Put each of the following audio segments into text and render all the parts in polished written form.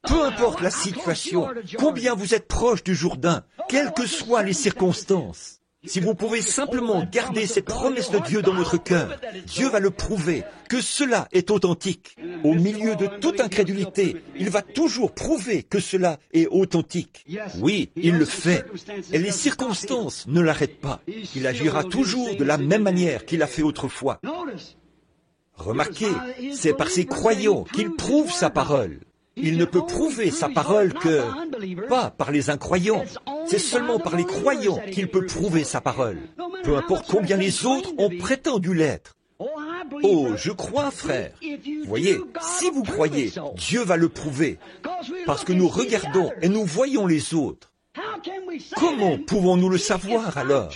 Peu importe la situation, combien vous êtes proche du Jourdain, quelles que soient les circonstances. Si vous pouvez simplement garder cette promesse de Dieu dans votre cœur, Dieu va le prouver que cela est authentique. Au milieu de toute incrédulité, il va toujours prouver que cela est authentique. Oui, il le fait. Et les circonstances ne l'arrêtent pas. Il agira toujours de la même manière qu'il a fait autrefois. Remarquez, c'est par ses croyants qu'il prouve sa parole. Il ne peut prouver sa parole que pas par les incroyants. C'est seulement par les croyants qu'il peut prouver sa parole. Peu importe combien les autres ont prétendu l'être. Oh, je crois, frère. Voyez, si vous croyez, Dieu va le prouver. Parce que nous regardons et nous voyons les autres. Comment pouvons-nous le savoir alors?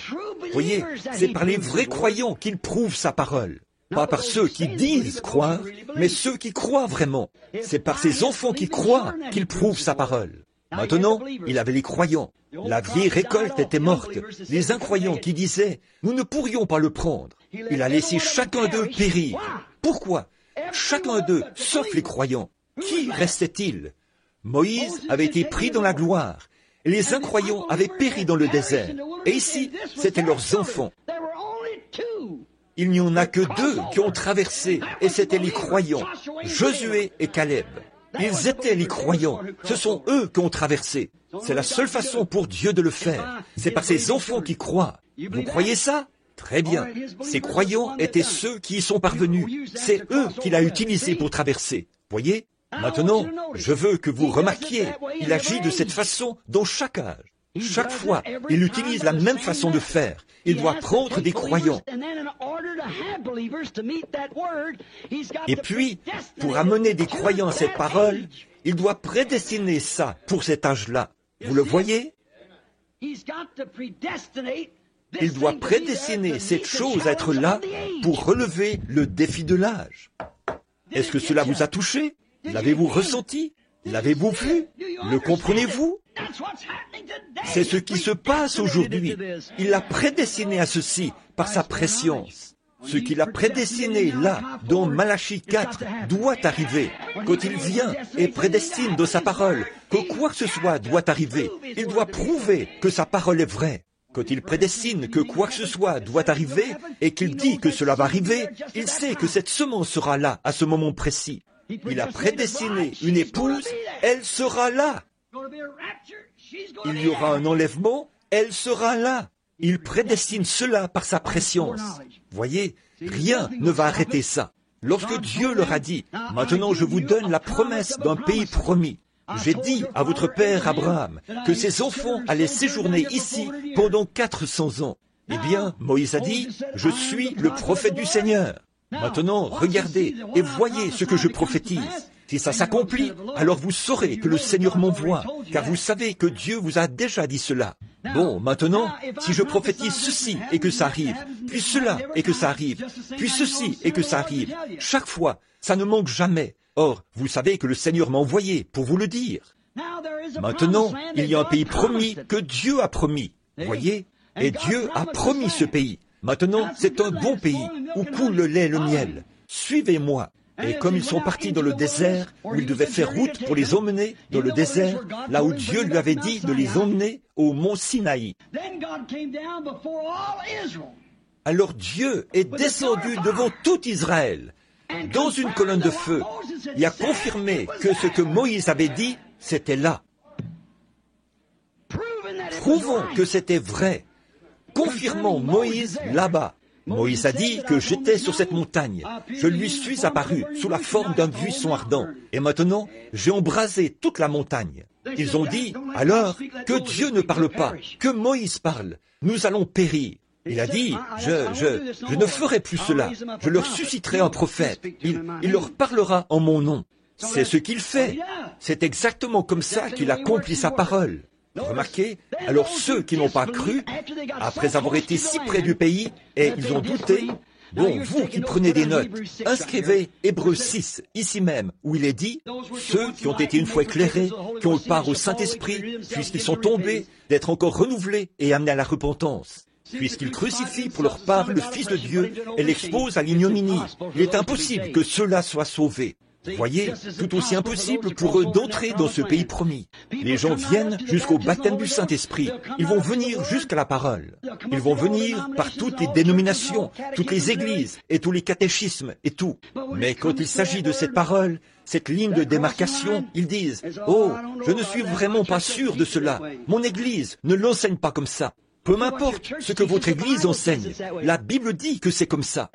Voyez, c'est par les vrais croyants qu'il prouve sa parole. Pas par ceux qui disent croire, mais ceux qui croient vraiment. C'est par ces enfants qui croient qu'il prouve sa parole. Maintenant, il avait les croyants. La vieille récolte était morte. Les incroyants qui disaient « Nous ne pourrions pas le prendre ». Il a laissé chacun d'eux périr. Pourquoi? Chacun d'eux, sauf les croyants. Qui restait-il? Moïse avait été pris dans la gloire. Et les incroyants avaient péri dans le désert. Et ici, c'étaient leurs enfants. Il n'y en a que deux qui ont traversé, et c'étaient les croyants, Josué et Caleb. Ils étaient les croyants, ce sont eux qui ont traversé. C'est la seule façon pour Dieu de le faire. C'est par ses enfants qui croient. Vous croyez ça? Très bien. Ces croyants étaient ceux qui y sont parvenus. C'est eux qu'il a utilisés pour traverser. Voyez? Maintenant, je veux que vous remarquiez, il agit de cette façon dans chaque âge. Chaque fois, il utilise la même façon de faire. Il doit prendre des croyants. Et puis, pour amener des croyants à cette parole, il doit prédestiner ça pour cet âge-là. Vous le voyez? Il doit prédestiner cette chose à être là pour relever le défi de l'âge. Est-ce que cela vous a touché? L'avez-vous ressenti? L'avez-vous vu? Le comprenez-vous? C'est ce qui se passe aujourd'hui. Il l'a prédestiné à ceci par sa prescience. Ce qu'il a prédestiné là, dans Malachie 4, doit arriver. Quand il vient et prédestine de sa parole que quoi que ce soit doit arriver, il doit prouver que sa parole est vraie. Quand il prédestine que quoi que ce soit doit arriver et qu'il dit que cela va arriver, il sait que cette semence sera là à ce moment précis. Il a prédestiné une épouse, elle sera là. Il y aura un enlèvement, elle sera là. Il prédestine cela par sa prescience. Voyez, rien ne va arrêter ça. Lorsque Dieu leur a dit, « Maintenant je vous donne la promesse d'un pays promis », j'ai dit à votre père Abraham que ses enfants allaient séjourner ici pendant 400 ans. Eh bien, Moïse a dit, « Je suis le prophète du Seigneur. Maintenant, regardez et voyez ce que je prophétise. Si ça s'accomplit, alors vous saurez que le Seigneur m'envoie, car vous savez que Dieu vous a déjà dit cela. Bon, maintenant, si je prophétise ceci et que ça arrive, puis cela et que ça arrive, puis ceci et que ça arrive, chaque fois, ça ne manque jamais. Or, vous savez que le Seigneur m'a envoyé pour vous le dire. Maintenant, il y a un pays promis que Dieu a promis. Voyez? Et Dieu a promis ce pays. Maintenant, c'est un bon pays où coule le lait et le miel. Suivez-moi. Et comme ils sont partis dans le désert, où ils devaient faire route pour les emmener dans le désert, là où Dieu lui avait dit de les emmener au mont Sinaï. Alors Dieu est descendu devant tout Israël, dans une colonne de feu, et a confirmé que ce que Moïse avait dit, c'était là. Prouvons que c'était vrai. Confirmons Moïse là-bas. Moïse a dit que j'étais sur cette montagne. Je lui suis apparu sous la forme d'un buisson ardent. Et maintenant, j'ai embrasé toute la montagne. Ils ont dit, alors, que Dieu ne parle pas, que Moïse parle. Nous allons périr. Il a dit, je ne ferai plus cela. Je leur susciterai un prophète. Il leur parlera en mon nom. C'est ce qu'il fait. C'est exactement comme ça qu'il accomplit sa parole. Remarquez, alors ceux qui n'ont pas cru, après avoir été si près du pays, et ils ont douté, bon, vous qui prenez des notes, inscrivez Hébreux 6, ici même, où il est dit, ceux qui ont été une fois éclairés, qui ont part au Saint-Esprit, puisqu'ils sont tombés, d'être encore renouvelés et amenés à la repentance. Puisqu'ils crucifient pour leur part le Fils de Dieu et l'exposent à l'ignominie, il est impossible que ceux-là soient sauvés. Voyez, tout aussi impossible pour eux d'entrer dans ce pays promis. Les gens viennent jusqu'au baptême du Saint-Esprit. Ils vont venir jusqu'à la parole. Ils vont venir par toutes les dénominations, toutes les églises et tous les catéchismes et tout. Mais quand il s'agit de cette parole, cette ligne de démarcation, ils disent « Oh, je ne suis vraiment pas sûr de cela. Mon église ne l'enseigne pas comme ça. » Peu m'importe ce que votre église enseigne, la Bible dit que c'est comme ça.